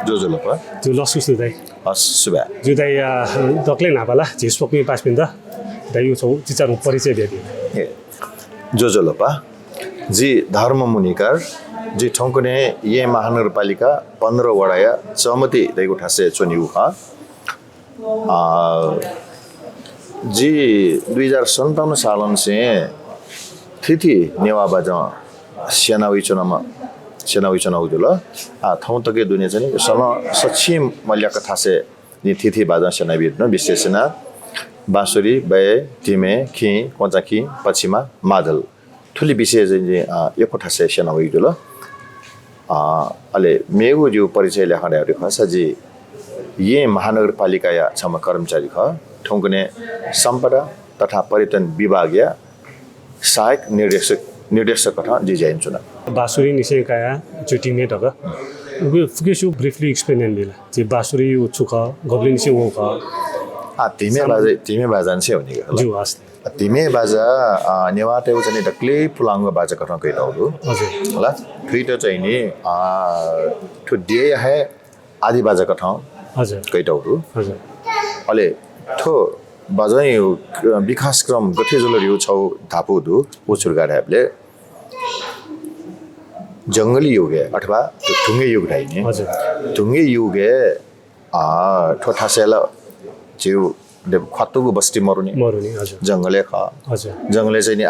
जोजोलपा जो लसु सुदाई सुबा जुदाई दक्ले नापाला झिसपोक्मी पासपिन त दाइ यो छौ चिचारु परिचय भेटी जोजोलपा जी धर्म मुनिकार जी ठौकुने ये महानगरपालिका 15 वडाया चमती दैगो ठासे चोनिउ खा जी 2057 सालन से थिथि नेवा बाजा सेनावी चुनाव जुल थौ तके दुनिया चाहिँ सल सक्षम मल्य कथा से नि थिथि बाजा सेनावी न विशेषना बासुरी बे ढिमे खि कोचाखि पछिमा मादल ठुली विशेष चाहिँ यो कथा से सेनावी जुल अले मेगु जो परिचय लेखनाहरु खस जी ये महानगरपालिका या छम कर्मचारी ख ठौकुने सम्पदा तथा पर्यटन विभागीय सहायक निर्देशक कथा डिजाइन चुना बासुरी निसेकाया जुटिमे तक फुकेसु ब्रीफली एक्सप्लेन दिला जे बासुरी उछुख गब्लिन से वो ख धीमे बाजा से होनी जो वास धीमे बाजा नेवाते उ चाहिँ डक्ले पुलांग बाजा कथा कइलाउ हजुर होला फ्रीट चाहिँ नि ठु डे है आदि बाजा कथा हजुर कइटाउ हजुर अले ठो बाजै विकास क्रम गथे जलरियो छौ धापु दु उछुरगा ढापले जंगली युग है अथवा ढुंगे युग ढाइने हजुर ढुंगे युग है ठोठासेला जिउ दे खतुगु बस्ती मरुनी हजुर जंगले ख हजुर जंगले चाहिँ नि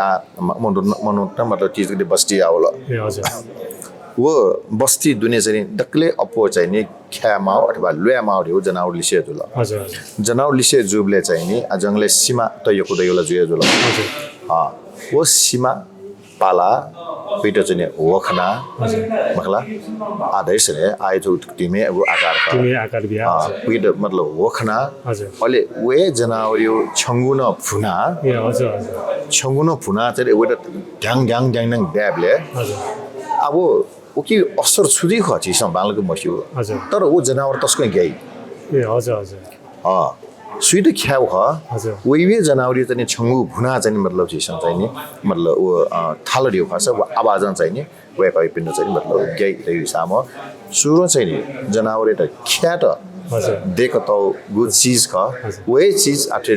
मनुट मतलब चीज के बस्ती आवला ए हजुर वो बस्ती दुनिया चाहिँ डक्ले अपो चाहिँ नि ख्यामाउ अथवा लुयामाउ हो जनावर लिसे जुल हजुर जनावर लिसे जुबले चाहिँ नि जंगले सीमा तयको दयला जुए जुल हजुर वो सीमा पाला पिट चाहिँ वखना मखला आदेश रे आइ जो टिमे वो आकार बिया पिट मतलब वखना हजुर अहिले वे जनावर यो छंगुन फुना ए हजुर हजुर छंगुन फुना चाहिँ वो ढ्याङ ढ्याङ ढ्याङ ढ्याङ ब्याबले हजुर अब ओके असर छुदी खची सम्भालको मस्यो हजुर तर वो जनावर तस्कै गई ए हजुर हजुर सुइद ख्याउ ख हजुर वैवे जनावर चाहिँ छंगु भुना चाहिँ मतलब चिसम चाहिँ नि मतलब वो थालडियो खस वो आवाज चाहिँ नि वे कइ पिन चाहिँ मतलब गई रे साम सुरो चाहिँ नि जनावर त ख्याट हजुर देख त गुड चीज ख वे चीज आथे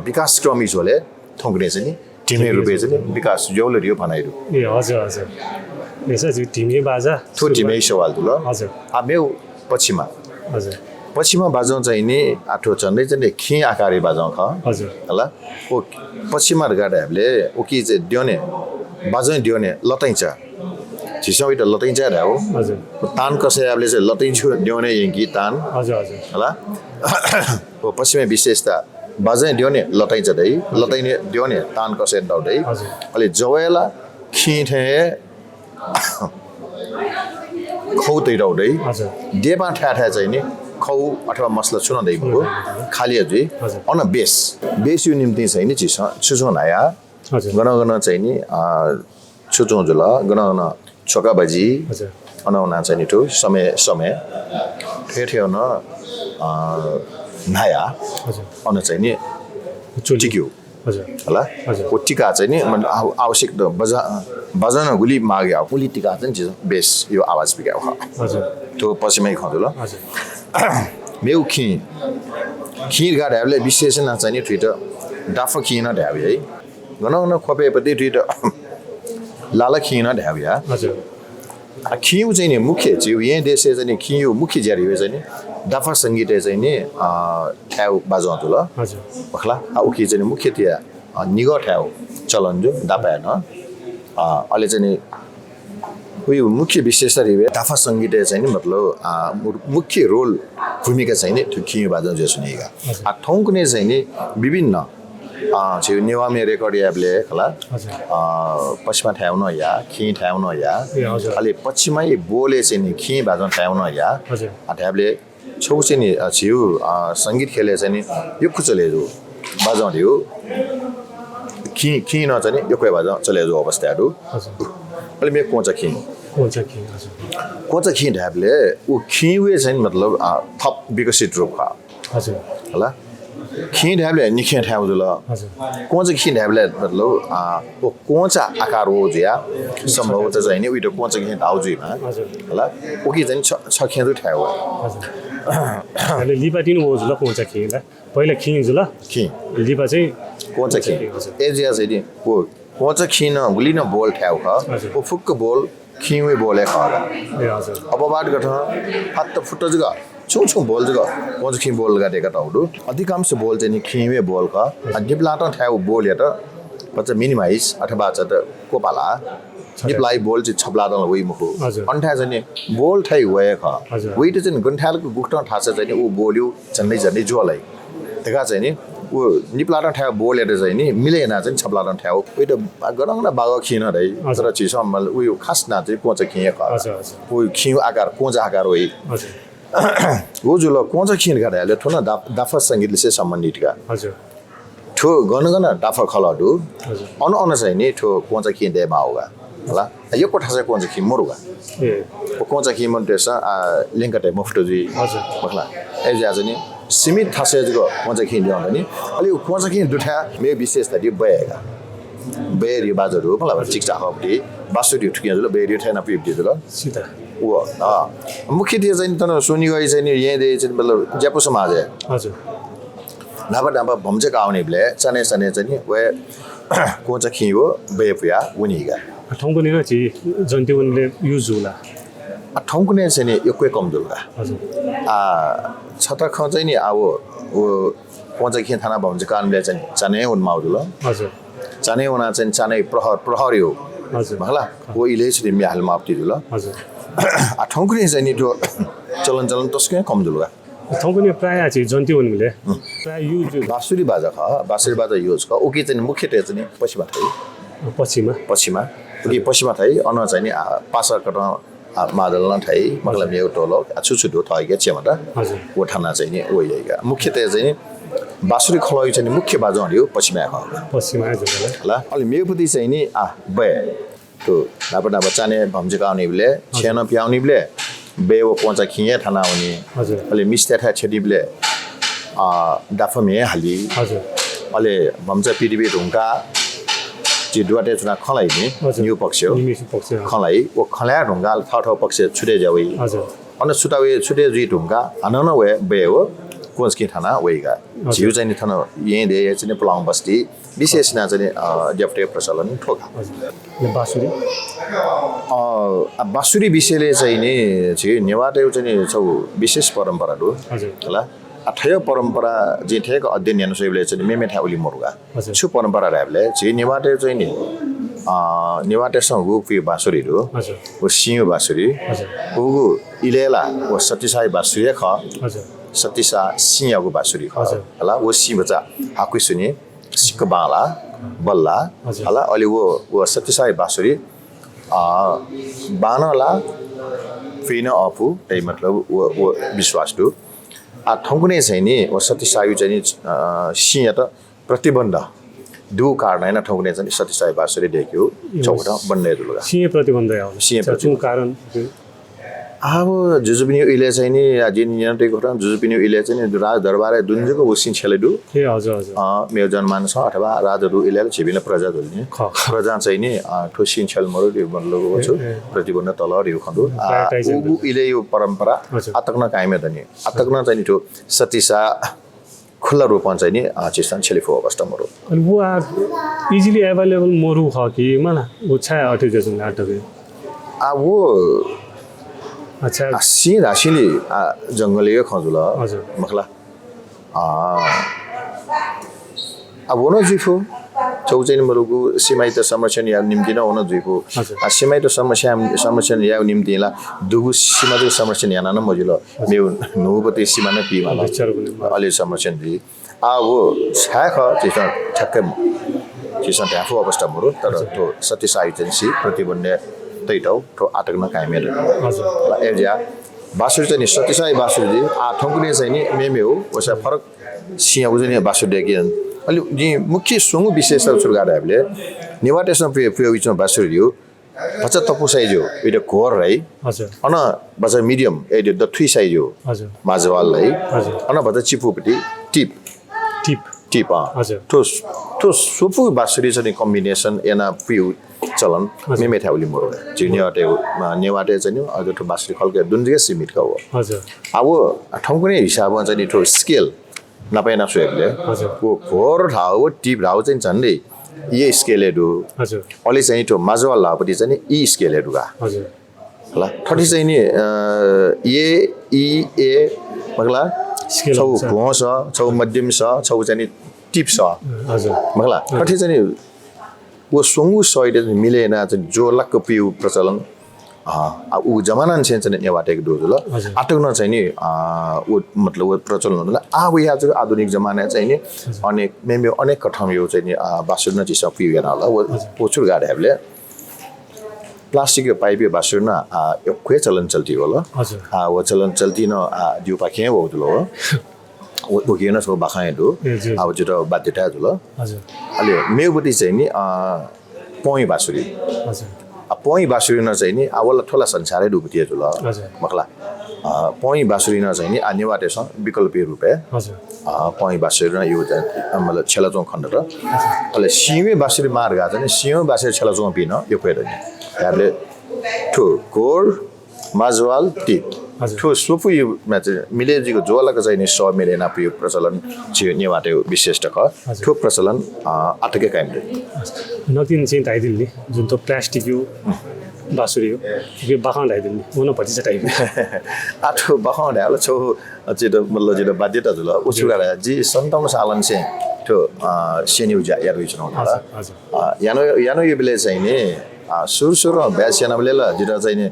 विकास क्रम इजोले थोंग्ने चाहिँ नि टिमे रुपे चाहिँ विकास जौलरियो भनाइरु ए हजुर हजुर यसो जी टिमे बाजा थो टिमे सवाल दुल हजुर आमेउ पछिमा हजुर पछिमा बाजौ चाहिँ नि आठो चन्दै चाहिँ खि आकारी बाजौ ख हजुर होला ओ पछिमा गाडाहरूले ओकी चाहिँ दिउने बाजौ दिउने लतैन्छ छिसो इट लतैन्छ रे हो हजुर तान कसैले चाहिँ लतैछु दिउने यंकी तान हजुर हजुर होला ओ पछिमा विशेषता बाजै दिउने लतैन्छ दै लतैने दिउने तान कसै दाउदै हजुर अहिले जवेला खिथे खौ तैराउदै हजुर देबा ठ्याठ्या चाहिँ नि खौ अथवा मसला चुनादै भयो खाली अझै अन बेस यो निम्ति चाहिँ नि छिसो नया हजुर गन चाहिँ नि छुचो जुल गन छोका बजी हजुर अनौना चाहिँ नि ठु समय ठेठ्यो न नया हजुर अन चाहिँ नि टिक्यो हजुर होला हजुर ओ टिका चाहिँ नि आवश्यक बजान गुली मागे गुली टिका चाहिँ बेस यो आवाज बिगाउ हजुर त्यो पछिमै खदु ल हजुर मेउ खिर गाडहरूले विशेषण चाहिँ नि ट्विटर डाफ खिन ढ्याबे है गन खोपेपति ट्विटर लाला खिन ढ्याबिया हजुर खिउ चाहिँ नि मुख्य चाहिँ यहाँ देश चाहिँ नि खिउ मुख्य ज्यारी हो चाहिँ नि डाफा संगीत चाहिँ नि ठ्याउ बाजाउँथ्यो ल हजुर पखला उखी चाहिँ मुख्य थिया निगो ठ्याउ चलन जो दापा न अहिले चाहिँ नि उयो मुख्य विशेषता रिवे डाफा संगीत चाहिँ नि मतलब मुख्य रोल भूमिका चाहिँ नि खिउ बाजाउँ जे सुनेगा ठौकुने चाहिँ नि विभिन्न चाहिँ नेवामे रेकर्ड याबले होला पछिमा ठ्याउन या खि ठ्याउन या अहिले पछिमै बोले चाहिँ नि खि बाजाउँ ठ्याउन या ठ्याबले छौ चाहिँ नि छिउ संगीत खेले चाहिँ नि यो कुचले जो बाजाउँथ्यो खि न चाहिँ नि यो कोही बाजाउँ चले जो अवस्थाहरू अहिले मे कोचा खि ढ्याबले ऊ खिवे चाहिँ मतलब थप विकसित रूप होला खिन ढ्याबले निखे ठाउँ जुल हजुर कोच खिन ढ्याबले मतलब वो कोच आकार हो जिया सम्भव त चाहिँ नि उइटो कोच खिन धाउ जुइमा हजुर होला ओकी चाहिँ छ खेदु ठाउँ हजुर अहिले लिपा दिनु हो जुल कोचा खिला पहिला खिन जुल खि लिपा चाहिँ कोच खि एजिया चाहिँ नि वो कोच खिन गुलिन बोल ठाउँ ख वो फुक्क बोल खिवे बोले खागा ए हजुर अब बात गठ हात फुट जगा छुङ बोल जगा कोच खि बोल गाडेका टाउडु अधिकांश बोल चाहिँ नि खिवे बोल ख डिप्लाट ठाउँ बोल या त बच्चा मिनिमाइज अथवा चाहिँ त कोपाला डिप्लाई बोल चाहिँ छप्लाट वइ मुखो अन्ठा चाहिँ नि बोल ठाइ वय ख वइ त चाहिँ गन्ठालको गुक्ट ठासा चाहिँ नि उ बोल्यो झन्डै झन्डै जोलाई तेका चाहिँ नि उ निप्लाट ठाउँ बोलेर चाहिँ नि मिलेन चाहिँ छप्लाट ठाउँ उइ त गरङ न बाग खिन रै तर चिसो उयो खास ना चाहिँ कोच खिए ख उ खिउ आकार कोच आकार वइ वो जुल कोच खिन गाडले ठुना दाफा संगीतले चाहिँ सम्बन्धित का हजुर ठो गन दाफा खलडु अन अन चाहिँ नि ठो कोच खिन दे माउगा होला यो कोठा चाहिँ कोच खिन मरुगा ए कोच खिन मन त्यसा लिंकटे मुफ्तो जी हजुर मखला एज आज नि सीमित थासेजको कोच खिन दिउँदा नि अलि कोच खिन दुठा मे विशेषता दि बयगा बेरी बाजरु मलाई चिक्चा हपडी बासुडी ठुकिया जुल बेरी ठैना पिपडी जुल सीधा वो मुख्य दिए चाहिँ तन सोनी गई चाहिँ यहाँ दे चाहिँ मतलब ज्यापो समाज है हजुर नाबा भम्चे आउने बेले चने चाहिँ वे कोच खियो बेपुया उनीगा ठाउँको नि छि जन्ती उनले युज होला ठाउँको ने चाहिँ नि एकै कम जुलगा हजुर छता ख चाहिँ नि अब वो कोच खि थाना भम्चे कानले चाहिँ चने उन माउदुल हजुर चने उना चाहिँ चने प्रहरी हो हजुर भला वो इले चाहिँ मिहाल माप्ति जुल हजुर ठाउँको ने चाहिँ नि त्यो चलन तस्कै कम जुलगा ठाउँको नि प्राय चाहिँ जन्ती उनले प्राय युज बासुरी बाजा युज ख ओके चाहिँ मुख्यतया चाहिँ पश्चिमा थाइ पश्चिमा कि पश्चिमा थाइ अन चाहिँ नि पासा कट मादल न थाइ मगला मेउ टोलो छुछुडो थाइगे छेमटा हजुर वो ठाना चाहिँ नि ओइगा मुख्यतया चाहिँ नि बासुरी खलई चाहिँ मुख्य बाजा हरियो पश्चिमा ख पश्चिमा जुल होला अलि मेउपति चाहिँ नि बे तो नापा चाने भम्जेका आउने बेले छेन प्याउने बेले बेव कोचा खिए थाना हुने हजुर अलि मिस्ते था छेडिबले दाफमे हाली हजुर अलि भम्जा पिडिबे ढुङ्गा जे दुवाटे चुना खलाई नि न्यू पक्ष खलाई ओ खलाया ढुङ्गा ठाउँ पक्ष छुटे जावै हजुर अन छुटे जुइ ढुङ्गा अनन वे बेव कोचकी थाना वेगा जिउ चाहिँ थाना यही दे चाहिँ प्लाङ बस्ती विशेष ना चाहिँ डेप्टे प्रचलन ठोका बासुरी बासुरी विषयले चाहिँ नि चाहिँ नेवार चाहिँ छौ विशेष परम्परा हो होला अठय परम्परा जे ठेक अध्ययन हेर्नु सोइले चाहिँ मेमेठा उली मरुगा छु परम्परा राबले चाहिँ नेवार चाहिँ नि नेवारसँग गु बासुरी हो ओ सिंह बासुरी ओ इलेला ओ सतीसाई बासुरी ख सतीसा सिंहको बासुरी ख होला ओ सिंह बचा हाकुइ सुने सिक्क बाला बल्ला होला अलि वो सतीसाई बासुरी बानला फेन अफु त्यही मतलब वो विश्वास दु ठाउँकुने चाहिँ नि वो सतीसाई चाहिँ नि सिंह त प्रतिबन्ध दु कारण हैन ठाउँकुने चाहिँ सतीसाई बासुरी देख्यो चौटा बन्ने दुलगा सिंह प्रतिबन्ध आउ सिंह प्रतिबन्ध कारण अब जुजुपिनी इले चाहिँ नि जिन यन्टेको र जुजुपिनी इले चाहिँ नि राज दरबार दुन्जको वसिन छलेडु ए हजुर हजुर मेरो जनमान छ अथवा राजहरु इले छिबिन प्रजा दुल्ने प्रजा चाहिँ नि ठोसिन छल मरु भन्नुको छु प्रतिबन्ध तल रिउ खन्दु उ इले यो परम्परा अतक्न कायमे दनि अतक्न चाहिँ नि ठो सतीसा खुल्ला रूपमा चाहिँ नि चिसन छलिफो अवस्था मरु अनि वो इजिली अवेलेबल मरु ख कि मला वो छ अटे जसन नाटक वो अच्छा सीधा सिली जंगलीय खजुल हजुर मखला अब न जुफो चौचैन मरुको सीमाइत संरक्षण या निम्ति न हुन जुफो सीमाइत संरक्षण या निम्ति ला दुगु सीमाइत संरक्षण या न मजुल मेउ नौपति सीमा न पिमा अलि संरक्षण दि वो छाख चिसन ठक्कै चिसन थाफो अवस्था मरु तर तो सतीसाई एजेन्सी प्रतिबन्ध तैटाउ तो आटकन कायमे हजुर एजिया बासुरी चाहिँ सतीसाई बासुरी ठाउँकुने चाहिँ नि मेमे हो वसा फरक सिंह उजने बासुरी के अलि जी मुख्य सुंग विशेषता सुरगाडले निवाटेसन प्रयोगमा बासुरी हो बच्चा तपु साइज हो इट कोर रै हजुर अन बच्चा मिडियम एट द 3 साइज हो हजुर माजवाल लै हजुर अन बच्चा चिपुपटी टिप टिप हजुर त्यो सोफु बासुरी चाहिँ कम्बिनेसन एना पिउ चलन मेमे थाउली मोर चाहिँ नेवाटे चाहिँ नि अझ त्यो बासुरी खल्के दुनजिगे सीमित का हो हजुर अब ठाउँको नै हिसाबमा चाहिँ त्यो स्केल नपाइना सुएले को घोर ठाउँ टिप ठाउँ चाहिँ झन्डै ये स्केलहरू हजुर अलि चाहिँ त्यो माजवाल लापट्टि चाहिँ नि ई स्केलहरू गा हजुर होला थर्टी चाहिँ नि ए ई ए मगला छौ घोँ छ छौ मध्यम छ छौ चाहिँ नि टिप छ हजुर मगला थर्टी चाहिँ नि वो सोंगु सइडे मिलेन चाहिँ जो लक्क पिउ प्रचलन ऊ जमाना चाहिँ नेवाटेको डोज ल आटकन चाहिँ नि ऊ मतलब वो प्रचलन हुँदैन अब यहाँ चाहिँ आधुनिक जमाना चाहिँ नि अनेक मेमे अनेक कठम यो चाहिँ नि बासुर्न चिज पिउ हेर्न होला वो छुर गाडीहरूले प्लास्टिक यो पाइप यो बासुर्न यो खुए चलन चल्ती हो ल वो चलन चल्ती न दिउ पाखे हो ल वो गेन सो बाखाएदो अब जेटा बाध्यता जुल हजुर अलि मेउबटी चाहिँ नि पोइ बासुरी हजुर पोइ बासुरी न चाहिँ नि आवला ठोला संसारै डुबती जुल मखला पोइ बासुरी न चाहिँ नि नेवाटे छ विकल्पी रुपे हजुर पोइ बासुरी न यो मतलब छेलाचों खण्ड र अलि सिमे बासुरी मार्ग चाहिँ सिमे बासुरी छेलाचों पिन यो पेर नि यारले ठो कोर माजवाल टिप ठो सोफु यो मिलेजीको जोलाको चाहिँ नि स मिलेन पियो प्रचलन चाहिँ नेवाटे विशिष्ट ख ठो प्रचलन आटके काइमले नतिन चाहिँ धाइदिल्ली जुन त प्लास्टिक यो बासुरी हो यो बाखा धाइदिल्ली उन भति चाहिँ टाइप आठो बाखा ढाल छौ जेतो मतलब जेतो बाध्यता जुल उछुरा जी 57 सालन से ठो सेन्युजा यार विचन होला यानो यो बेले चाहिँ नि सुर ब्यासियाना बेले ल जिरा चाहिँ नि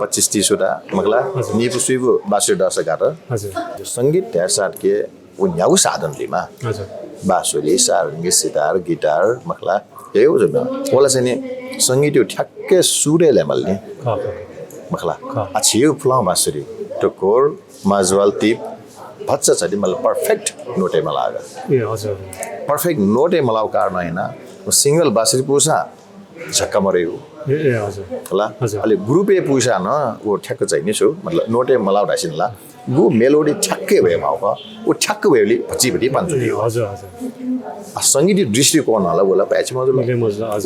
25-30 वटा मगला निपु सुइबु बासुरी दस गार हजुर संगीत त्यासाट के वो न्याउ साधन लिमा हजुर बासुरी सारंगी सितार गिटार मगला यही हो जब होला चाहिँ नि संगीत यो ठ्याक्कै सुरे लेभल नि मगला अच्छियो फ्ला बासुरी तो कोर माजवाल टिप भच्चा छ मलाई पर्फेक्ट नोटे मलागा ए हजुर पर्फेक्ट नोटे मलाउ कारण हैन सिंगल बासुरी पुसा झक्का मरेको ए हजुर होला अलि ग्रुपे पुसा न वो ठ्याक्क चाहिँ नि छु मतलब नोटे मलाउ ढासिन ला गु मेलोडी ठ्याक्कै भयो भाउको ओ ठ्याक्क भएली भच्ची पान्छ हजुर हजुर संगीत दृष्टिकोण होला बोला प्याच मजलो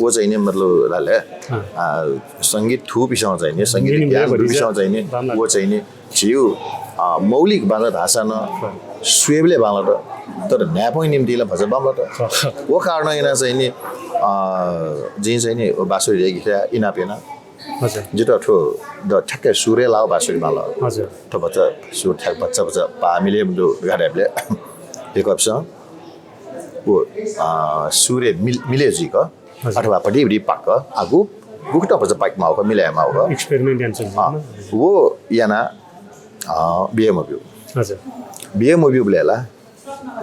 वो चाहिँ नि मतलब लाले संगीत थु पिसाउ चाहिँ नि संगीत ज्ञान पिसाउ चाहिँ नि वो चाहिँ नि छिउ मौलिक बाजा भाषा न स्वेबले बाला तर न्यापै निम्तिला भज बाला त वो कारण हैन चाहिँ नि जी चाहिँ नि बासुरी रेगिया इनापेना हजुर जितो ठो द ठ्याक्कै सुरे लाउ बासुरी माला हजुर त बच्चा सुर ठ्याक बच्चा पामिले दु गाडेले एक अप्सन वो सुरे मिलेजी का अथवा पडी पाक आगु गुक्टा बच्चा पाइक माउ का मिले माउ का एक्सपेरिमेन्ट यान्सन वो याना बीएमओबी हजुर बीएमओबी बेला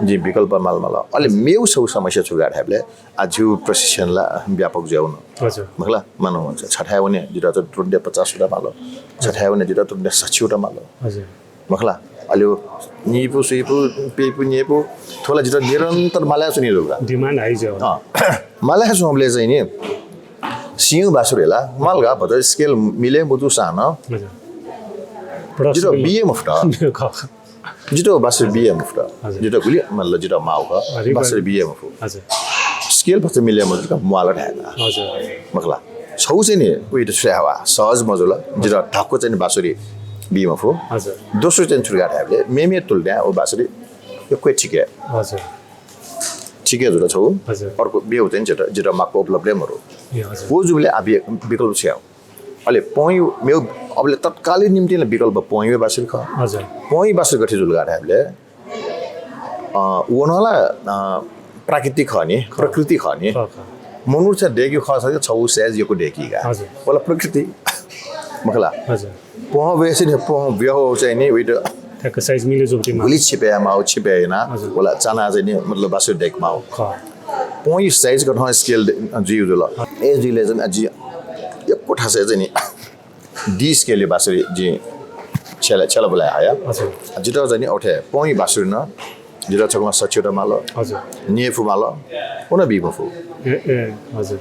जी विकल्प मालमाला अलि मेउ सौ समस्या छुगाड हेबले आजु प्रशिक्षणला व्यापक ज्याउन हजुर मखला मानौ हुन्छ छठाउने जिरा त टुन्डे 50 वटा मालो छठाउने जिरा टुन्डे 60 वटा मालो हजुर मखला अलि निपु सुइपु पेपु नेपु थोला जिरा निरन्तर माला सुनि रुगा डिमान्ड हाई छ माला सुमले चाहिँ नि सियु बासुरेला मालगा भद स्केल मिले मुतु सानो हजुर जिरा बीएमएफ टा जितो बासुरी बीएमएफ टा जितो गुली मतलब जितो माउ का बासुरी बीएमएफ हजुर स्केल पछि मिले मुतु का माला ढाका हजुर मखला छौ चाहिँ नि उयो त छ्यावा सहज मजुला जिरा ढाको चाहिँ बासुरी बीएमएफ हो हजुर दोस्रो चाहिँ छुर्गा ढाबले मेमे तुल्ड्या ओ बासुरी यो कोइ ठिकै हजुर ठिकै जुल छौ हजुर अर्को बेउ चाहिँ जिरा जिरा माको उपलब्ध मरो ए हजुर वो जुले आबि विकल्प छ अहिले पोइ मेउ अबले तत्कालीन निम्ति विकल्प पोइ बासुरी ख हजुर पोइ बासुरी गठी जुल गाडले वनला प्राकृतिक खनी प्रकृति खनी मनुष्य डेकी खस छौ सेज यो को डेकी गा हजुर बोला प्रकृति मखला हजुर पोह बेसी ने पोह ब्याहो चाहिँ नि उयो ठ्याक्क साइज मिले जोबटीमा गुली छिपे माउ छिपे हैन बोला चना चाहिँ नि मतलब बासुरी डेक माउ पोइ साइज गर्नु स्केल जिउ जुल ए जिले चाहिँ अझ एक कोठा चाहिँ नि डी स्केल बासुरी जी छेला बोला आया हजुर जितो चाहिँ नि औठे पोइ बासुरी न जिरो छकमा सच्योटा मालो हजुर नेफु मालो उन बीमफु ए हजुर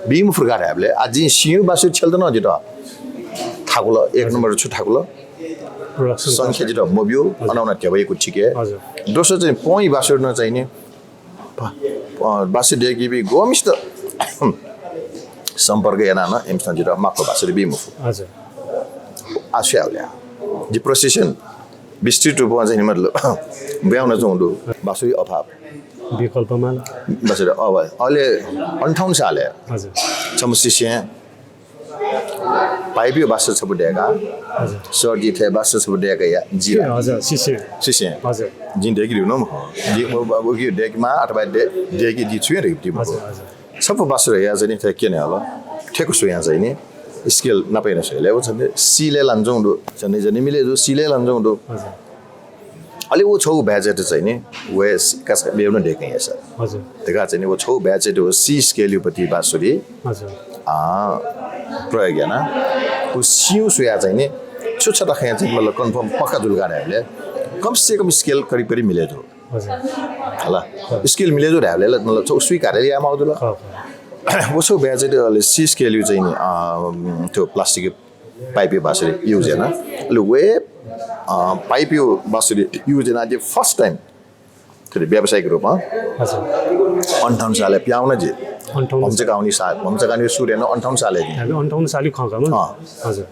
बीमफु गाडले आज सियु बासुरी छेल्दैन जितो ठाकुल एक नम्बर छु ठाकुल प्रोडक्सन संख्या जितो मोबियो अनाउना टेबैको ठिके हजुर दोस्रो चाहिँ पोइ बासुरी न चाहिँ नि basuri degi bi gomista सम्पर्क yana na emsan jira makko basuri bi mufu हजुर आशयाले जी प्रोसेसन विस्तृत रूपमा चाहिँ मतलब ब्याउन चाहँदो बासुरी अभाव विकल्पमा बसेर अब अहिले 58 साल हजुर समस्या पाइपियो बासु छबुडेका हजुर सर्दी थे बासु छबुडेका या जी हजुर सिसे हजुर जिन देख रिउ न जी वो कि डेकमा अथवा डेकी जी छुए रिप्टी हजुर हजुर सब बासु या चाहिँ थे के ने होला ठेको सुया चाहिँ नि स्केल नपाइन सैले वो छने सीले लान्छौं दो छने जने मिले जो सीले लान्छौं दो हजुर अलि वो छौ बजेट चाहिँ नि वेस कस बेउन डेकै छ हजुर त्यगा चाहिँ नि वो छौ बजेट हो सी स्केल पति बासुरी हजुर प्रयोग हैन उ सिउ सुया चाहिँ नि छुछटा खाया चाहिँ मतलब कन्फर्म पक्का जुलगाडहरूले कम से कम स्केल करिब करिब मिले जो हजुर होला स्केल मिले जो ढाले मतलब छौ स्वीकारले या आउँदला वो छौ बजेट अलि सी स्केल चाहिँ नि त्यो प्लास्टिक पाइप बासुरी युज हैन अलि वे पाइप बासुरी युज हैन आज फर्स्ट टाइम त्यो व्यावसायिक रूपमा हजुर 58 साल प्याउन जे 58 हम चाहिँ सूर्य 58 साल हामी 58 साली खकामा हजुर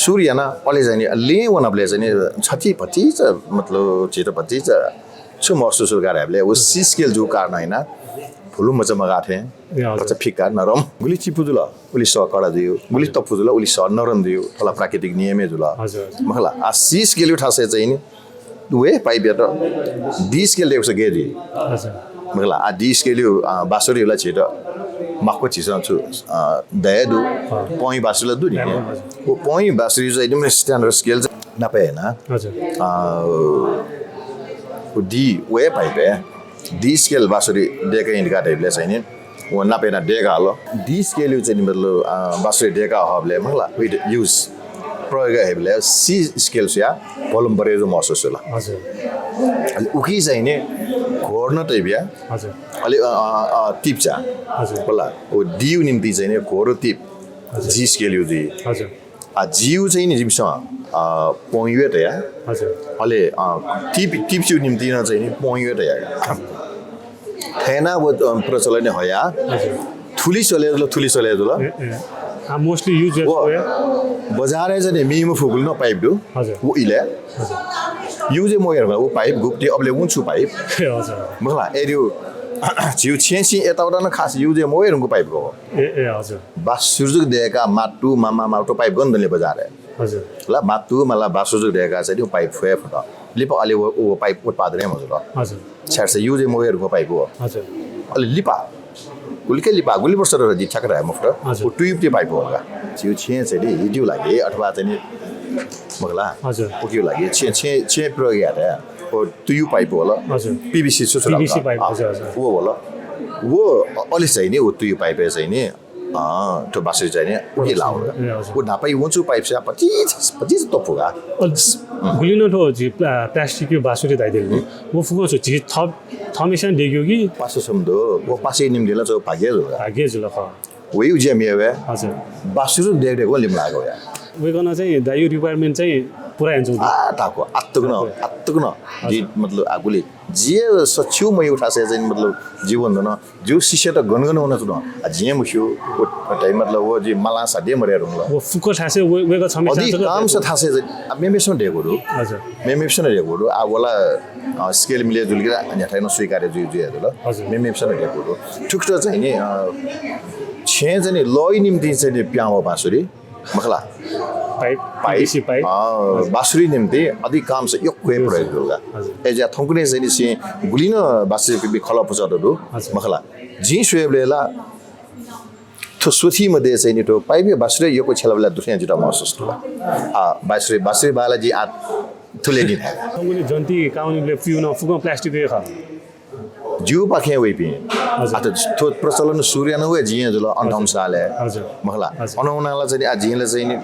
सूर्य न अलि चाहिँ ले वनबले चाहिँ छति पति मतलब छिटो पति छु महसुस गरेरले वो सी स्केल जो कारण हैन फुलु मचा मगा थे अच्छा फिका नरम गुली चिपुजुला उली स कडा दियो गुली तपुजुला उली स नरम दियो थला प्राकृतिक नियमे जुला हजुर मला आ सी स्केल उठासे चाहिँ नि वे पाइप या डी स्केल देउस गेरी हजुर मला आ डी स्केल बासुरीला छिटो मक्को चिसन छु दयदु पोइ बासुरीला दुनी वो पोइ बासुरी चाहिँ एकदम स्ट्यान्डर्ड स्केल नपाए हैन हजुर D way pipe D scale बासुरी डेका इन्डिका टाइपले चाहिँ नि वो नपेना डेका हलो डी स्केल चाहिँ मतलब बासुरी डेका हबले मला विथ युज प्रयोग हेबले सी स्केल या भोल्युम बढेको महसुस होला हजुर अलि उखी चाहिँ नि घोर्न टाइपया हजुर अलि टिप्चा हजुर होला ओ डिउ निम्ति चाहिँ नि घोरो टिप जी स्केल युज हजुर आ जिउ चाहिँ नि जिमसँग पोइवेट या हजुर अलि टिप्चु निम्ति न चाहिँ नि पोइवेट या थेना वो प्रचलन हया थुली चले ल मोस्टली युज बजारे चाहिँ मिमो फुकुल न पाइप दु हजुर वो इले युज मोयर वो पाइप गुप्ती अबले उन्छु पाइप हजुर मला एरियो जिउ छेसी एताउटा न खास युज मोयरको पाइप गो ए हजुर बासुजुक दिएका माटु मामा माटो पाइप गन्दले बजारे हजुर ल माटु मला बासुजुक दिएका चाहिँ पाइप फे फट लिप अलि वो पाइप उत्पादन हजुर हजुर छ्यार्छ युज मोयरको पाइप हो हजुर अलि लिपा गुलिके लिपा गुली वर्ष र जी ठक्कर है मुफ्त वो ट्यूब टी पाइप होगा जिउ छे चाहिँ हिजो लागि अथवा चाहिँ मगला हजुर पुग्यो लागि छे प्रयोग यार वो ट्यूब पाइप होला हजुर पीवीसी पीवीसी पाइप हजुर वो होला वो अलि चाहिँ नि वो ट्यूब पाइप चाहिँ नि त्यो बासुरी चाहिँ नि उही लाउनु वो नापै वन्चु पाइप चाहिँ 25 त पुगा गुलिन ठो जी प्लास्टिक यो बासुरी दाइदेले वो फुगो छु जी थमेसन देग्यो कि पासो सम्दो वो पासे निम्देला जो भाग्य हो भाग्य जुल ख वही उज्या मेवे हजुर बासुरी देखेको लिम लाग्यो या वेगन चाहिँ दाइयो रिक्वायरमेन्ट चाहिँ पुरा हुन्छ ताको अत्तुकन जी मतलब आगुले जे सच्छु म उठा से चाहिँ मतलब जीवन न जो शिष्य त गनगन हुन छ न जे मुख्यो टाइम मतलब वो जी मला साडे मरे रहला वो फुको ठासे वेगो छमेसा छ काम से थासे मेमेसन डेगोरु हजुर मेमेसन डेगोरु आ वाला स्केल मिले जुलगिरा अनि ठाइन स्वीकार्य जुइ जुइ ल मेमेसन डेगोरु ठुक्ट चाहिँ नि छे चाहिँ नि लय निम्ति चाहिँ नि प्याउ बासुरी मखला पाइप बासुरी निम्ति अधिकांश यो कोही प्रयोग होगा एजा थोंकुने चाहिँ नि गुलिन बासुरी बि खला पुछादो मखला जी सुएबलेला तो सुथी मध्ये चाहिँ नि तो पाइप बासुरी यो को छलबला दुसैया जुटा महसुस होला बासुरी बालाजी आ थुले नि थोंकुने जन्ती काउनीले पिउन फुगो प्लास्टिक दे खा जिउ पाखे वइ पि अत थो प्रचलन सूर्य न वे जिए जुल 58 साल है मखला अनौनाला चाहिँ आ जिले चाहिँ नि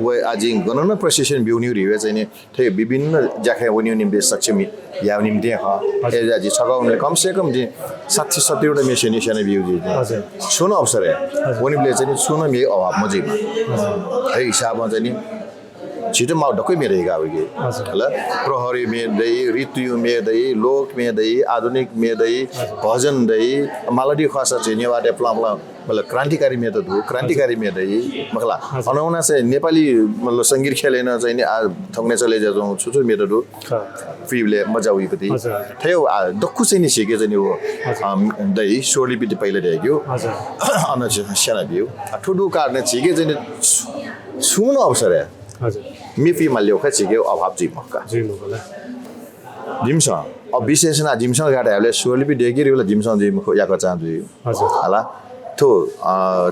वे आजि गणना प्रोसेसन बिउन्यु रिवे चाहिँ नि थे विभिन्न जाखे वन्यु निम्ति सक्षम या निम्ति ह एजा जी छगाउनले कम से कम जी 60 70 वटा मेसिनेसन बिउ जी सुन अवसर है वनिले चाहिँ नि सुन मे अभाव मजिमा है हिसाबमा चाहिँ नि छिटो माउ ढक्कै मेरेगा हो कि ल प्रहरी मेर्दै ऋतु मेर्दै लोक मेर्दै आधुनिक मेर्दै भजन दै मालडी खसा चाहिँ नेवाटे प्लाम मतलब क्रान्तिकारी मेथड हो क्रान्तिकारी मेर्दै मखला अनाउना चाहिँ नेपाली मतलब सङ्गीत खेलेन चाहिँ थङ्ने चले जाउँ छुछु मेथड हो फिबले मजा उइकति थियो डक्कु चाहिँ नि सिके चाहिँ हो दै सोलिपिटी पहिला देख्यो अन सेना बिउ ठुडु काट्ने छिके चाहिँ सुन अवसर है मिफी मल्यो खा छिके अभाव जी मक्का जिमसा अब विशेषण जिमसा गाडीहरूले सोलिपी देखेर होला जिमसा जिम याको चाहन्छु होला थो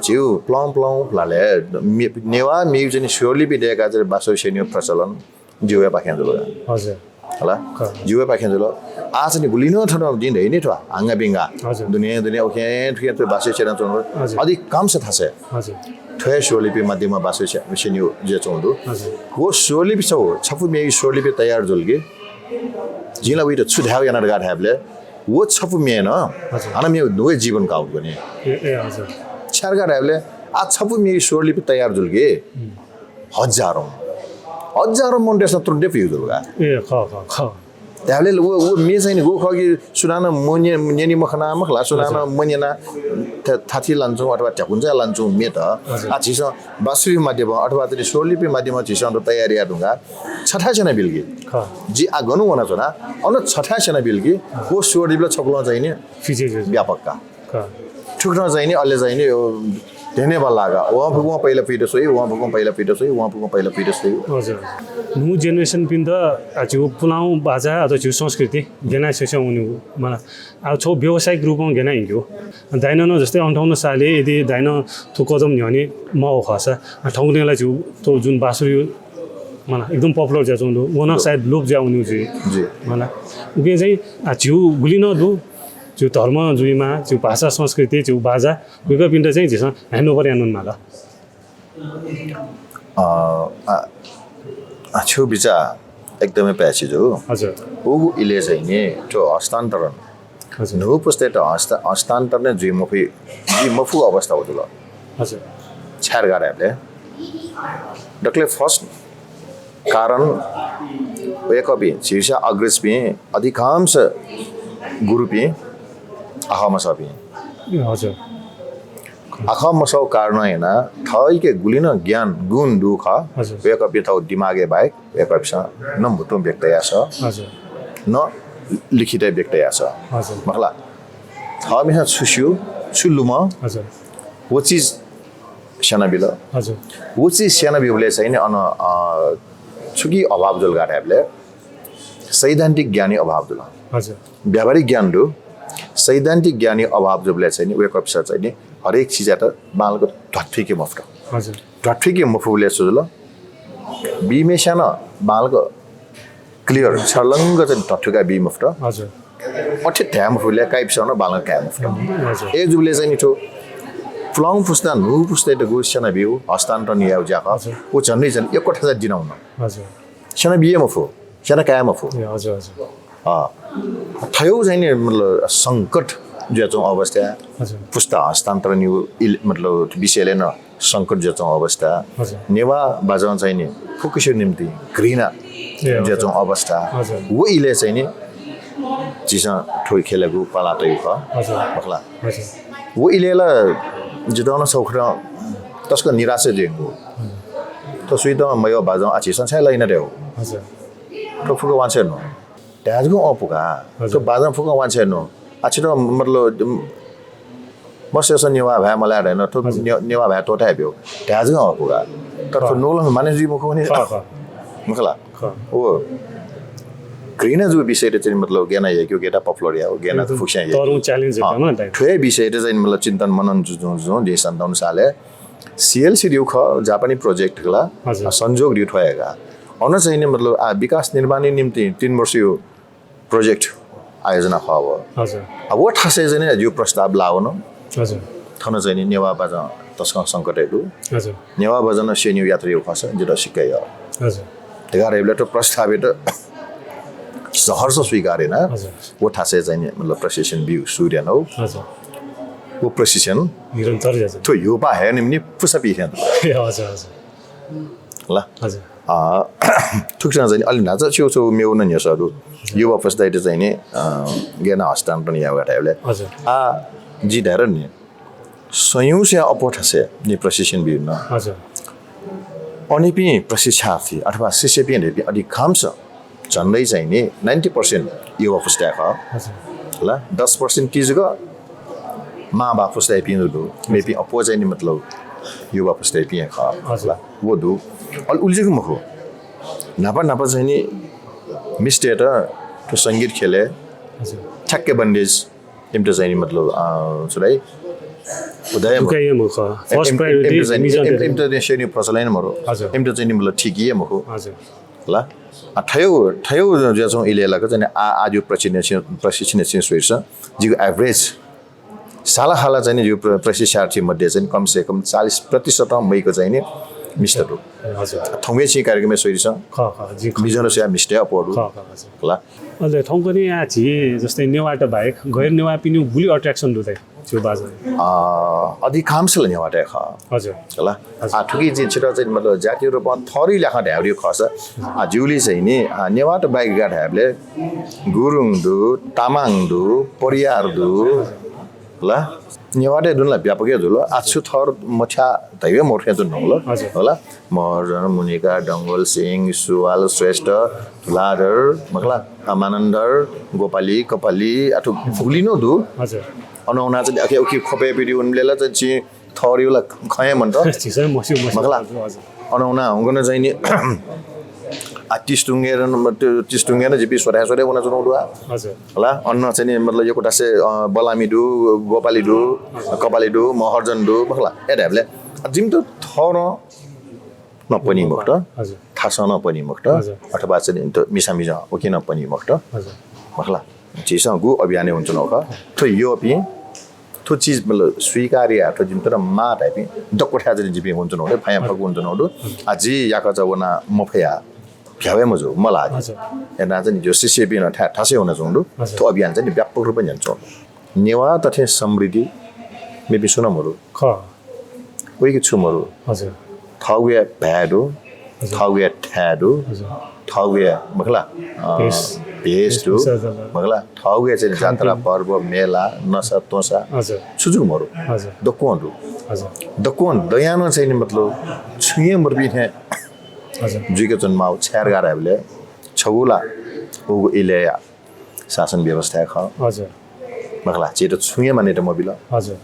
छिउ प्लम लाले नेवा मिउ चाहिँ सोलिपी देखेका चाहिँ बासो सेनियो प्रचलन जिउया पाखेन्जुल हजुर होला जिउया पाखेन्जुल आज नि गुलिनो थनो दिन हैन थो हांगा बिंगा दुनिया ओके ठिक त बासो सेना चोन अधिक कम से थासे हजुर थ्वे सोलिपी मध्यमा बासो सेनियो जे चोंदु वो सोलिपी छ छफु मे सोलिपी तयार जुलगे जिला उयो छुध्याउ याना गाड हाबले वो छफु मे न अन मे दुवै जीवन काउट गर्ने ए हजुर चार गाड हाबले आ छफु मे सोलिपी तयार जुलगे हजारौं मोन्टेस तुरन्दै फ्युजुलगा ए ख त्याले वो मे चाहिँ गो खगी सुनाना मोनी मखना मखला सुनाना मनिना थाथी लान्छौ अथवा ट्याकुन्जा लान्छौ मे त आ छिस बासुरी माध्यम अथवा त सोलिपी माध्यम छिस तयारी आदुंगा छठा छना बिलगी जी आ गनु वना छना अन छठा छना बिलगी को सोलिपी छपलो चाहिँ नि फिजे व्यापकका ठुक्न चाहिँ नि अले चाहिँ नि धेने बल्लागा वहाँ भगवान पहिला पिटो सोई वहाँ भगवान पहिला पिटो सोई वहाँ भगवान पहिला पिटो सोई हजुर न्यू जेनेरेसन पिन त आज पुलाउ बाजा अथवा जो संस्कृति गेना सेसा उनी मलाई अब छौ व्यावसायिक रूपमा गेना हिँड्यो दाइनो जस्तै 58 सालले यदि दाइनो थु कदम न्याउने म खसा ठौनेलाई जो तो जुन बासुरी मलाई एकदम पपुलर ज्या चोंदो वना सायद लोप ज्या उनी जी मलाई उके चाहिँ जिउ गुलिन दु जो धर्म जुइमा जो भाषा संस्कृति जो बाजा उको पिण्ड चाहिँ जिस ह्यान्डओभर यानुन माला छु बिचा एकदमै प्यासेज हो हजुर उ इले चाहिँ नि त्यो हस्तान्तरण हजुर नो पुस्ते त हस्तान्तरण जुइ मफु अवस्था हो ल हजुर छार गाडीहरूले डक्ले फर्स्ट कारण एक कपि शीर्षा अग्रेस पे अधिकांश गुरु पे अहमसबी हजुर अहमसौ कारण हैन थै के गुलिन ज्ञान गुण दुख एक बिथौ दिमागे बाहेक एक बिसा नम्बुतुम व्यक्त यास हजुर न लिखित व्यक्त यास हजुर मखला थमिसा छुस्यु छुल्लुमा हजुर वो चीज सेना बिल हजुर वो चीज सेना बिले चाहिँ नि अन छुकी अभाव जुल गाडीहरूले सैद्धान्तिक ज्ञानी अभाव जुल हजुर व्यावहारिक ज्ञान दु सैद्धान्तिक ज्ञानी अभाव जुले चाहिँ नि वेक अफिसर चाहिँ नि हरेक चीज त बालको ढट्ठीके मफ्ट हजुर ढट्ठीके मफुले सुजुल बीमे सानो बालको क्लियर छलंग चाहिँ ढट्ठीका बी मफ्ट हजुर अठे ध्याम फुले काइपसन बालको क्याम मफ्ट हजुर एक जुले चाहिँ नि ठो फ्लङ पुस्ता नु पुस्ता त गोसना बिउ हस्तान्तरण याउ जाक ओ झन्नै झन् एक कोठा दिनाउन हजुर सना बिए मफु सना काया मफु हजुर हजुर थयो चाहिँ नि मतलब संकट जो चाहिँ अवस्था पुस्ता हस्तान्तरण यो मतलब विषयले न संकट जो चाहिँ अवस्था नेवा बाजाउन चाहिँ नि फोकस निम्ति घृणा जो चाहिँ अवस्था वो इले चाहिँ नि जिसा ठोइ खेलेको पाला तय ख मखला वो इलेला जिताउन सौखरा तस्को निराशा जेंगो तो सुई त मयो बाजाउन आछि संसार लैन देउ हजुर तो फुको वान्छे न त्याजको अपुगा तो बाजाउन फुको वान्छे न आछि त मतलब बसेस नेवा भए मलाई हैन तो नेवा भए टोटा हेब्यो त्याजको अपुगा तर नोल माने जी मुखो नि मखला ओ ग्रीन जो विषय चाहिँ मतलब ज्ञान आयो गेटा पपुलर या ज्ञान फुक्सा या तरु च्यालेन्ज हैन ठ्वे विषय चाहिँ मतलब चिन्तन मनन जो देश 57 साले सीएलसी दिउ ख जापानी प्रोजेक्ट गला संयोग दिउ ठोएगा अन चाहिँ नि मतलब विकास निर्माण निम्ति 3 वर्ष यो प्रोजेक्ट आयोजना खव हजुर अब वो ठासे चाहिँ यो प्रस्ताव लाउन हजुर थन चाहिँ नि नेवा बाजा तस्क संकटहरु हजुर नेवा बाजा सेन्यु यात्री खस जेटा सिकाइ हजुर तेगारेले त प्रस्तावित सहर्ष स्वीकारेन वो ठासे चाहिँ मतलब प्रशिक्षण बिउ सूर्यन हो हजुर वो प्रशिक्षण निरन्तर जान्छ तो यो बा है निम्नि पुसपि हेन हजुर हजुर ल हजुर ठुक्सँग चाहिँ अलि नाच छेउछेउ मेउ न यसहरू युवा फस्दाइट चाहिँ नि गेना हस्तान्तरण यहाँ गरायो हजुर जी ढेर नि सयौं से अपोठ से नि प्रशिक्षण बिन हजुर अनि पनि प्रशिक्षार्थी अथवा शिष्य पनि अधिकांश झन्डै चाहिँ नि 90% युवा फस्दाख हजुर ल 10% तीजको माँ बाप फस्दाइ पिनु मेबी अपो चाहिँ नि मतलब युवा फस्दाइ पिए ख ल वो दु अल उल्जेको मखो नापा चाहिँ नि मिस्टेट तो संगीत खेले हजुर ठ्याक्कै बन्डेज इम्ट चाहिँ नि मतलब सुलाई उदय दुकाइ मुख फर्स्ट प्रायोरिटी मिजन इम्ट चाहिँ शेनी प्रचलन मरो हजुर इम्ट चाहिँ नि मतलब ठिकै मखो हजुर ल ठयो जो इले लगा चाहिँ आज प्रशिक्षण सोइछ जिको एभरेज साला खाला चाहिँ नि यो प्रशिक्षार्थी मध्ये चाहिँ कम से कम 40% मैको चाहिँ नि मिस्टर हो हजुर थौगे छि कार्यक्रममा सोइछ ख जी मिजन से मिस्टे अपहरू ख हजुर ल अहिले ठाउँको नि यहाँ छि जस्तै नेवाटा बाहेक गैर नेवा पिनु बुली अट्र्याक्सन दुदै त्यो बाजा अधिकांशले नेवाटा ख हजुर ल ठुकी चाहिँ छिटो चाहिँ मतलब जातीय रूपमा थरी लेखा ढ्याउरी खस जिउली चाहिँ नि नेवाटा बाहेक गाढ्याहरूले गुरुङ दु तामाङ दु परियार दु ल नेवाटे दुनलाई व्यापकै दुलो आछु थर मठा दैवे मोर्खे दुन होला होला मर्जन मुनिका डंगोल सिंह सुवाल श्रेष्ठ लाडर मखला अमानन्दर गोपाली कपाली अथु भुलिनो दु हजुर अनौना चाहिँ अके ओके खपे पिडी उनले चाहिँ थरियोला खय मन त छिसै मस्यु मखला अनौना हुँगन चाहिँ नि तिस्टुङ्गेर तिस्टुङ्गेर जिपी सोरा सोरे बना चुनाउ हजुर होला अन्न चाहिँ नि मतलब यो कोटासे बलामी दु गोपाली दु कपाली दु महर्जन दु बखला एडहरुले जिम त थर नपनि मुक्त हजुर थासा नपनि मुक्त अथवा चाहिँ त मिसामिजा ओके नपनि मुक्त हजुर बखला चिसा गु अभियान हुन्छ नख त यो पि तो चीज मतलब स्वीकार्य तो जिम तर मा टाइप दकोठा चाहिँ जिपी हुन्छ नौ फाया फगु हुन्छ नौ अझै याका जवना मफया भ्यावे मजो मलाई एना चाहिँ जो शिष्य बिन ठासे हुन जोंडु तो अभियान चाहिँ व्यापक रूपमा जान्छ नेवा तथे समृद्धि मे बिसुनमहरु ख कोही छु मरु हजुर थाउया भ्याडो थाउया ठ्याडो थाउया मखला बेस्टो मखला थाउया चाहिँ जात्रा पर्व मेला नसा तोसा हजुर सुजुक मरु हजुर दकोन्डु हजुर दकोन दयानो चाहिँ नि मतलब छुए मरबी है हजुर जुके जन्माउ छ्यारगारहरूले छगुला ओगो इलेया शासन व्यवस्था ख हजुर मखला चेतो छुए माने त मोबिल हजुर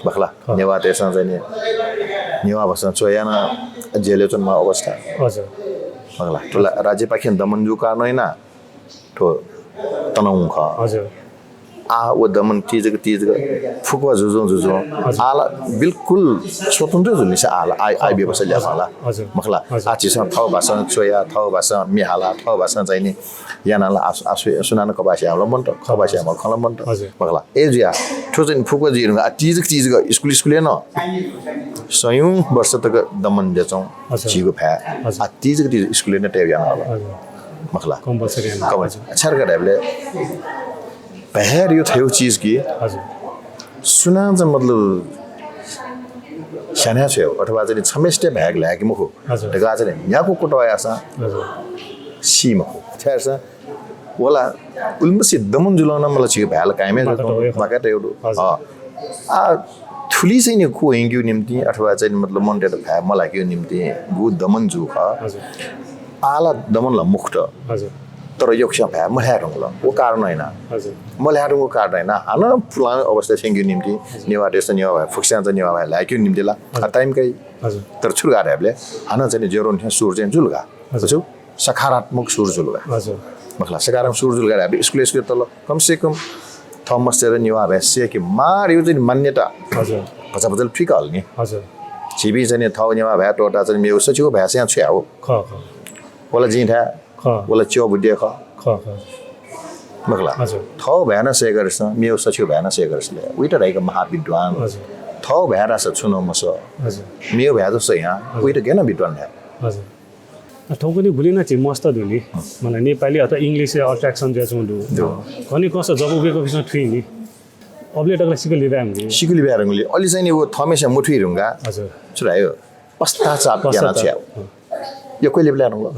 बखला नेवा त्यसमा चाहिँ नि नेवा बस्न चोयाना जेले जन्मा अवस्था हजुर मखला टोला राज्य पाखिन दमनजु कार्नैना ठो तनाउ ख हजुर आ वो दमन तीज फुकवा जुजो आला बिल्कुल स्वतन्त्र जुनि से आला आई व्यवस्था ल्या होला मखला आचिसन थाउ भाषा चोया थाउ भाषा मिहाला थाउ भाषा चाहिँ नि यानाला आसु सुनान कबासी हाम्रो मन त कबासी हाम्रो खला मन त मखला एजिया ठो चाहिँ फुकवा जिरु तीज स्कुल न सयौं वर्ष तक दमन जेचौ जिगो भ्या आ तीज स्कुल न टेव याना होला मखला कम्पल्सरी अच्छा गराबले पहर यो थियो चीज की सुना चाहिँ मतलब साना छ अथवा चाहिँ छमेस्टे भाग लाग्यो मुखो ढगा चाहिँ यहाँको कोटवाया छ सीमा छर्छ होला उल्मसी दमन जुलाउन मलाई छियो भाल कायमै माका त एउटा आ ठुली चाहिँ नि को हिँग्यो निम्ति अथवा चाहिँ मतलब मन टेट भा मलाई के निम्ति गु दमन जु ख आला दमनला मुक्त तर यो क्षण भए मल्यारुङला ओ कारण हैन हजुर मल्यारुङको कारण हैन हान फुला अवस्था छेंग्यो निम्ति नेवा देश नेवा भए फुक्स्यान चाहिँ नेवा भए लाग्यो निम्तिला टाइमकै हजुर तर छुरगारहरूले हान चाहिँ जेरो थियो सुर चाहिँ जुलगा हजुर सकारात्मक सुर जुलगा हजुर मखला सकारात्मक सुर जुलगा हामी स्कुल तल कम से कम थमस र नेवा भए से कि मार यो चाहिँ मान्यता हजुर बचा ठिक हल्ने हजुर छिबी चाहिँ थाउ नेवा भए टोटा चाहिँ मेउ सचिव भए चाहिँ छ हो ख होला जिठा होला च्यो बुद्धि ख मखला थौ भ्यान से गर्छ मेउ सचिव भ्यान से गर्छ उइटा रहेको महाविद्वान थौ भ्यारा छ छुनो मस हजुर मेउ भ्या जस्तो यहाँ उइटा गेन विद्वान है हजुर ठाउँ पनि भुलिन चाहिँ मस्त धुली मलाई नेपाली अथवा इङ्ग्लिस अट्र्याक्सन चाहिँ दु कनि कसो जब उभिएको बिचमा ठुइ नि अबले टकला सिकली ब्याङले सिकली ब्याङले अलि चाहिँ नि वो थमेसे मुठुइ रुंगा हजुर छुरायो पस्ताचाप याना छ यो कहिले प्लान होला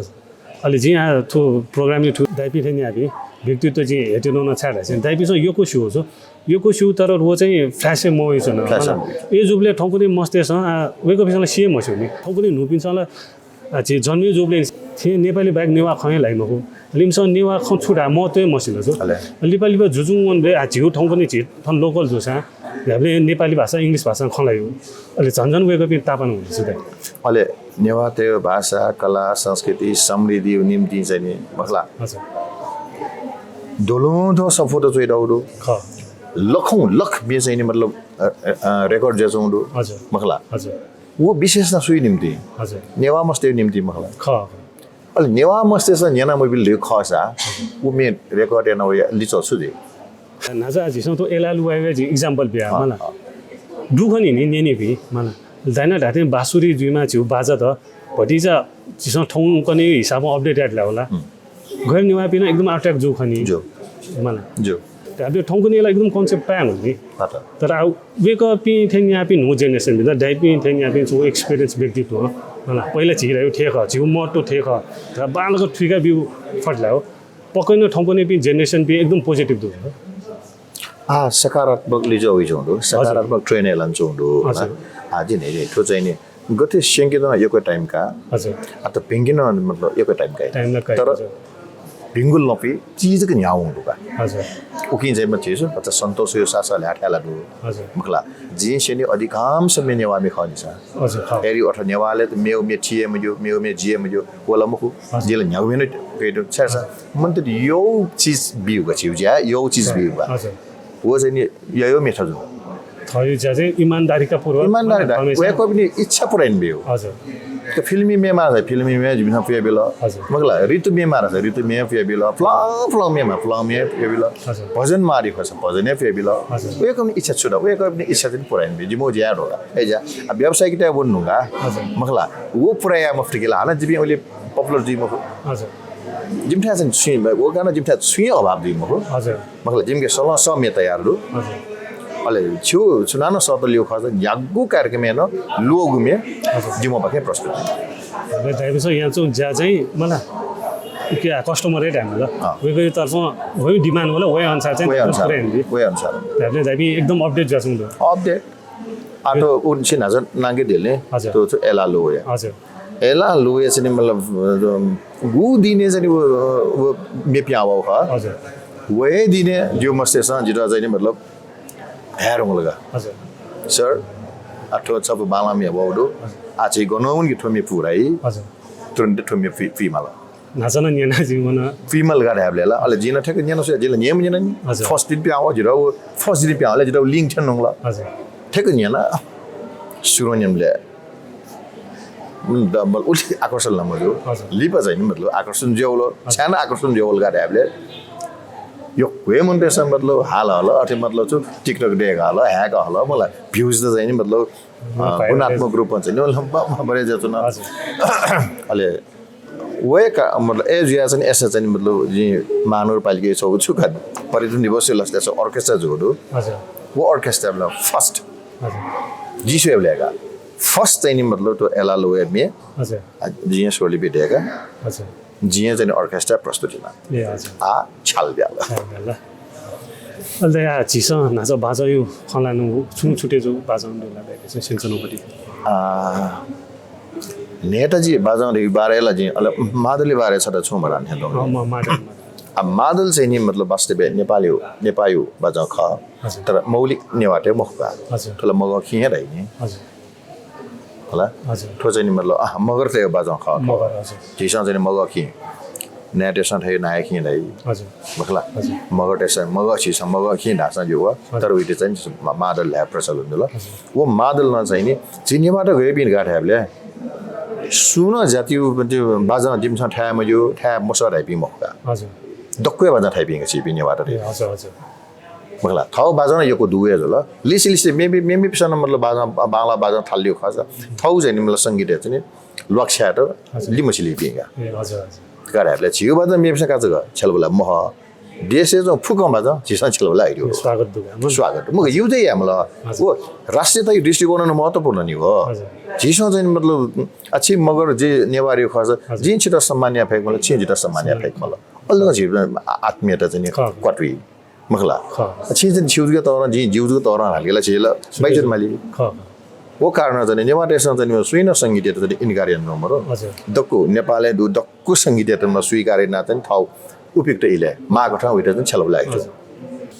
अहिले चाहिँ थो प्रोग्रामिङ थु दाइपी थिएन हामी व्यक्तित्व चाहिँ हेटेनो न छाडा चाहिँ दाइपी चाहिँ योको सु हो छ योको सु तर वो चाहिँ फ्ल्यासे मोइ छ न ए जुबले ठाउँकुने मस्ते छ वेको पिसले सिए मस्यो नि ठाउँकुने नुपिन्छला चाहिँ जन्मियो जुबले थिए नेपाली बाइक नेवा खै लाइमको लिमसँग नेवा ख छुटा म त्यो मसिलो छु नेपाली जुजुङ मनले झिउ ठाउँकुने झिट थन लोकल जुसा हामीले नेपाली भाषा इङ्ग्लिस भाषा खलायो अहिले झन्झन वेको पनि तापन हुँदैछ त अहिले नेवा त्यो भाषा कला संस्कृति समृद्धि निम्ति चाहिँ नि मखला हजुर दोलोधो सफोटो चाहिँ डाउडो ख लखौं लख बे चाहिँ नि मतलब रेकर्ड जे चाहिँ हजुर मखला हजुर वो विशेष न सुई निम्ति हजुर नेवा मस्ते निम्ति मखला ख अहिले नेवा मस्ते छ नेना मोबिल ले खसा वो मे रेकर्ड न लिचो छु दे नाजा जिसो तो एलालु आइवे जी एग्जांपल बिया मला दुखनी नि नेने भी मला जाना ढाते बासुरी जुइमा छु बाजा त भटिजा जिसो ठौं कने हिसाबमा अपडेटेड ला होला घर निवा पिन एकदम अट्र्याक्ट जो खनी जो मला जो त्यो ठाउँ पनि एकदम कन्सेप्ट पाएँ हुने तर अब वेक पि थिएन यहाँ पनि नो जेनेरेसन भित्र डाइ पनि थिएन यहाँ पनि जो एक्सपिरियन्स व्यक्तित्व हो मलाई पहिला छिरायो ठेक झिउ मटो ठेक र बालको ठिका बिउ फट्लायो पक्कै न ठाउँ पनि जेनेरेसन पनि एकदम पोजिटिभ दुख्यो सकारात्मक लिजो हुँदो सकारात्मक ट्रेन लान्छौ हुँदो आज नै ठो चाहिँ नि गते सेंकिन यो टाइम का हजुर अत पिंगिन मतलब यो टाइम का तर भिंगुल नपी चीज के न्याउ हुँदो का हजुर उकिन चाहिँ म छिसो पचास सन्तोष यो सासा ल्याठ्याला दु हजुर मखला जी सेनी अधिकांश मे नेवा मे खनि छ हजुर एरी अठ नेवाले त मेउ मे थिए मे जिए म जो वला मुखु जेल न्याउ मे पेदो छ मन त यो चीज बिउ ग छिउ ज्या यो चीज बिउ बा हजुर वो चाहिँ नि यो मेथड हो थयो चाहिँ इमानदारीका पूर्वक इमानदारी वेको पनि इच्छा पुराइन बिउ हजुर तो फिल्मी में मारा फिल्मी में जिबिना फिया बिला मगला ऋतु में मारा ऋतु में फिया बिला फ्ला में फिया बिला भजन मारी खस भजन फिया बिला वे कम इच्छा छुड़ा वे कम इच्छा दिन पुराइन भी जिमो ज्या होगा ए जा अब व्यवसाय की टाइप बनूंगा मगला वो पुराया मफ्ती के लाना जिबी ओली पॉपुलर जिम हो हजुर जिमठा चाहिँ सुई वो गाना जिमठा सुई अभाव जिम हो हजुर मगला जिम के सला समय तैयार दु हजुर अले छु सुनानो सतलियो खस यागु कार्यक्रम हेन लोगुमे जिमो पाके प्रस्तुत अब दाइबस यहाँ चाहिँ ज्या चाहिँ मलाई के कस्टमर रेट हामीलाई वेको तर्फ वही डिमान्ड होला वही अनुसार चाहिँ वही अनुसार हामीले दाइबी एकदम अपडेट गर्छौँ त अपडेट आटो उनसे नजर नागे दिले तो एला लो है हजुर एला लो है चाहिँ मतलब गु दिने चाहिँ वो मेपी आवा हो हजुर वही दिने जो मस्तेसन जिरा चाहिँ मतलब हेरौँ लगा हजुर सर अठो सब बाला में बाउडो आछि गनौन कि ठोमी पुराई हजुर तुरंत ठोमी फीमेल नाचन नियना जीवन फीमेल गाड हेबलेला अले जिना ठेक नियन सो जिला नियम नियन फर्स्ट दिन पे आवा जिरा वो फर्स्ट दिन पे आले जिरा लिंक छन नंगला हजुर ठेक नियन सुरो नियमले मतलब उल्टी आकर्षण लमजो लिपा चाहिँ मतलब आकर्षण जेवलो छाना आकर्षण जेवल गाड हेबले यो वे मनपेस मतलब हाल होला अथवा मतलब छु टिकटक डे होला ह्याक होला मलाई भ्यूज त चाहिँ नि मतलब गुणात्मक रूपमा चाहिँ नि बढे जतो न अले वे का मतलब एज या चाहिँ एस चाहिँ मतलब जी महानगरपालिका छौ छु का पर्यटन दिवस लस्ते छ अर्केस्ट्रा जोडो हजुर वो अर्केस्ट्रा मतलब फर्स्ट हजुर जी सेवलेगा फर्स्ट चाहिँ नि मतलब तो एला लोएर में हजुर जी सोली बेटेगा हजुर जिया चाहिँ अर्केस्ट्रा प्रस्तुतिमा ए हजुर आ छाल ब्याला ल अहिले या चिस नाच बाजा यो खलानु छुङ छुटे जो बाजाउनु लागेको छ सेन्सनोपट्टि नेताजी बाजाउँदै बारेला जी अल मादली बारे छ त छु मरान हेदो अब मादल चाहिँ नि मतलब वास्तव नेपाली बाजा ख तर मौलिक नेवाटे मखका हजुर तल मग खिए रहि नि हजुर होला हजुर ठो चाहिँ नि मतलब मगर ते बाजा ख मगर हजुर जिसा चाहिँ मग खि नेटेसन थे नाय खि रहि हजुर मखला मगर टेसन मग छि मग खि ढासा जो तर उइटे चाहिँ मादल ल्याब प्रचलन ल वो मादल न चाहिँ नि चिनीबाट गए बिन गाठ्याबले सुन जाति बाजा जिमसँग ठ्या मजो ठ्या मसर हाइपी मखका हजुर दक्कै बाजा थाइपिङ छि बिनेबाट रे हजुर हजुर मखला थाउ बाजा न यको दुवे ल लिसी लिसी मेबी पिसन मतलब बाजा बांग्ला बाजा थालियो खस थाउ चाहिँ मतलब संगीत चाहिँ लक्ष्य त लिमसिली पिङा ए हजुर हजुर गाडीहरुले छिउ बाजा मेबी सँग काच छलबला मह देशेजो फुकमबाज जिसन छिलौला आइयो स्वागत दुगा स्वागत मग युदै हामीला वो राष्ट्रियताई दृष्टिकोण महत्त्वपूर्ण नि हो जिसन चाहिँ मतलब अच्छी मगर जे नेवारी खर्च जिन छिटा सम्मान्य फेक मलाई छिन छिटा सम्मान्य फेक मलाई अल्ल जीवन आत्मीयता चाहिँ क्वाटवी मखला छिन चाहिँ छिउजु तौर जी जिउजु तौर हालेला छिला बाइजन माली वो कारण चाहिँ नेवारीसँग चाहिँ सुइन संगीत चाहिँ इनकार्य नम्बर दक्कु नेपालले दक्कु संगीतमा स्वीकार्य ना चाहिँ ठाउँ उपयुक्त इले माको ठाउँ उइटा चाहिँ छलौ लाग्यो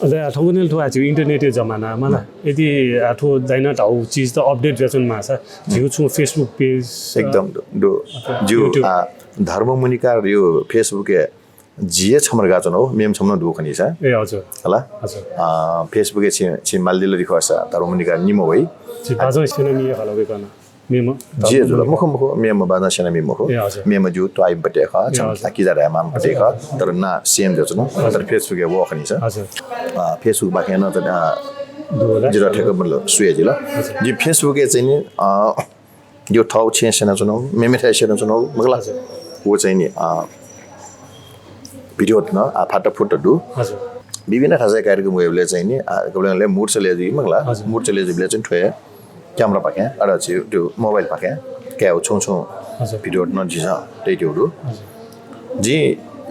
अझै ठगुनेल ठो आज इन्टरनेट जमाना मलाई यदि आठो जाइन ठाउँ चिज त अपडेट गर्छन् माछा जिउ छु फेसबुक पेज एकदम दो जिउ धर्म मुनिकार यो फेसबुक जिए छमर गाछन हो मेम छमन दुखनी छ ए हजुर होला हजुर फेसबुक छि मालदिल रिखर्सा धर्म मुनिकार निमो भई छि बाजो सिनेमी हलावे गर्न मेमो जे जुल मुख मेमो बाजा सिनेमी मुख मेमो जु टाइम बटे ख छकी जा राम बटे ख तर ना सेम जछ न तर फेसबुक ए वखनी छ हजुर फेसबुक बाके न त जिरा ठेक मतलब सुए जिल जी फेसबुक ए चाहिँ नि यो ठाउँ छे सेना चुनाउ मेमे थाइ सेना चुनाउ मगला वो चाहिँ नि भिडियो न फाटा फुट दु हजुर विभिन्न खासा कार्यक्रम वेबले चाहिँ नि गबलले मुर्चले जी मगला मुर्चले जीले चाहिँ ठोए क्यामेरा पाके अरा चाहिँ त्यो मोबाइल पाके क्याउ छौ छौ भिडियो न जिसा त्यतिहरु जी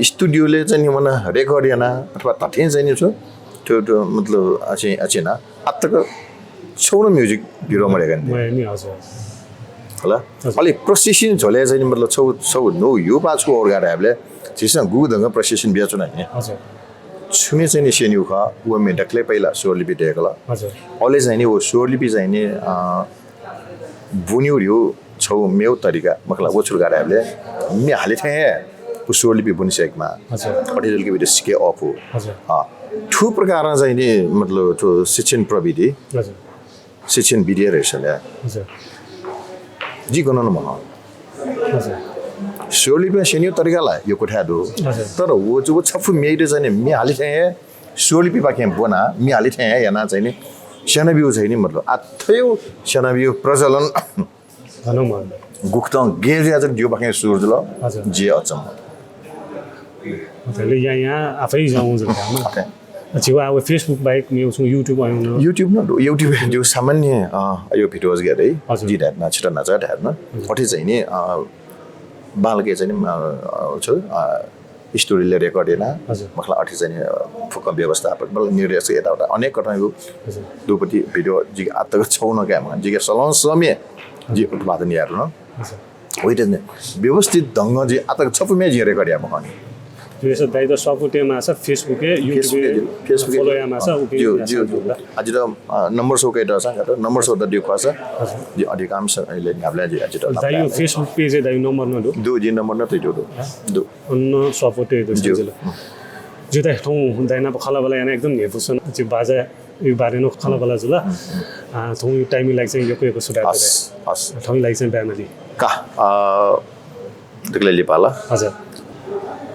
स्टुडियोले चाहिँ मन रेकर्ड याना अथवा तठिन चाहिँ नि छु त्यो मतलब अचेना अत्तक छौन म्युजिक भिडियो मरेगन नि हजुर होला अलि प्रोसेसिङ झोले चाहिँ मतलब छौ नो यो पाछको organ हामीले जिसँग गुदंग प्रोसेसिङ बेच्नु नि हजुर छुमे चाहिँ नि सेन्यु ख वो मेडकले पहिला स्वरलिपि टेकला हजुर अले चाहिँ नि वो स्वरलिपि चाहिँ नि बुन्युर्यो छौ मेउ तरिका मखला ओछुर गाडा हामीले मे हाले थे वो स्वरलिपि बुनिसेकमा हजुर अटिजलको भिडियो सिके अफ हो हजुर ठु प्रकार चाहिँ नि मतलब त्यो शिक्षण प्रविधि हजुर शिक्षण विधि रहेछ हजुर जी गणन मन हजुर स्वरलिपि सेन्यु तरिकालाई यो कोठा दो तर वो जो छफु मेइरे चाहिँ नि मे हाले थे स्वरलिपि पाके बना मे हाले थे याना चाहिँ नि सेनाबिउ चाहिँ नि मतलब आथयो सेनाबिउ प्रचलन भनौँ न गुक्तङ गेरिया चाहिँ दियो पाके सुरजल हजुर जे अचम त्यसले यहाँ आफै जाउँ जग्गामा छिवा अब फेसबुक बाहेक न्युज युट्युब आउनु युट्युब न युट्युब जो सामान्य यो भिडियोज गरे हजुर। जी ढाड्न छिटो नाच ढाड्न अठी चाहिँ नि बालके चाहिँ नि छ स्टोरीले रेकर्ड हेर्न हजुर। मखला अठी चाहिँ नि फुक व्यवस्थापक बल निर्देशक यताउता अनेक घटनाको हजुर दुपट्टि भिडियो जी आत्तक छौन क्या जी सलन समय जी उत्पादन हेर्न हजुर होइन व्यवस्थित ढङ्ग जी आत्तक छपुमे जी रेकर्ड या मखनी त्यसो दाइ त सपोर्टेमा छ फेसबुक युट्युब फलो यामा छ जो आज त नम्बर सो केटा छ नम्बर सो त दियो खस जी अधिकांश अहिले हामीले जी आज त दाइ यो फेसबुक पेज दाइ नम्बर न दो दो जी नम्बर न त्यो दो अन्न सपोर्टे दो जो दाइ ठौ दाइना खला बला याना एकदम नेपुसन जो बाजा यो बारे न खला बला जुला थौ यो टाइम लाग्छ यो सुधार हस थौ लाग्छ ब्यानली का दगले लिपाला हजुर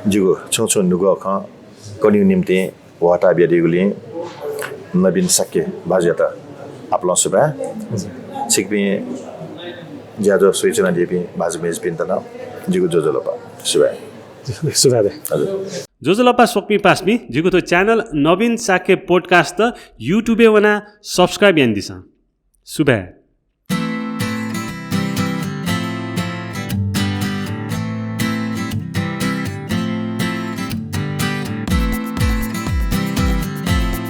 जिगो छौ नुगो ख कन्यु निम्ति वाटा बेदिगुली नबिन शक्य बाजेता आपला सुबा छिकपि ज्याजो सूचना दिपि बाजमेज पिन्तन जिगो जोजोलपा सुबा सुधार हजुर जोजोलपा सोक्मी पास्मी जिगो तो च्यानल नवीन शाक्य पोडकास्ट त युट्युबे वना सब्स्क्राइब यान दिस सुबा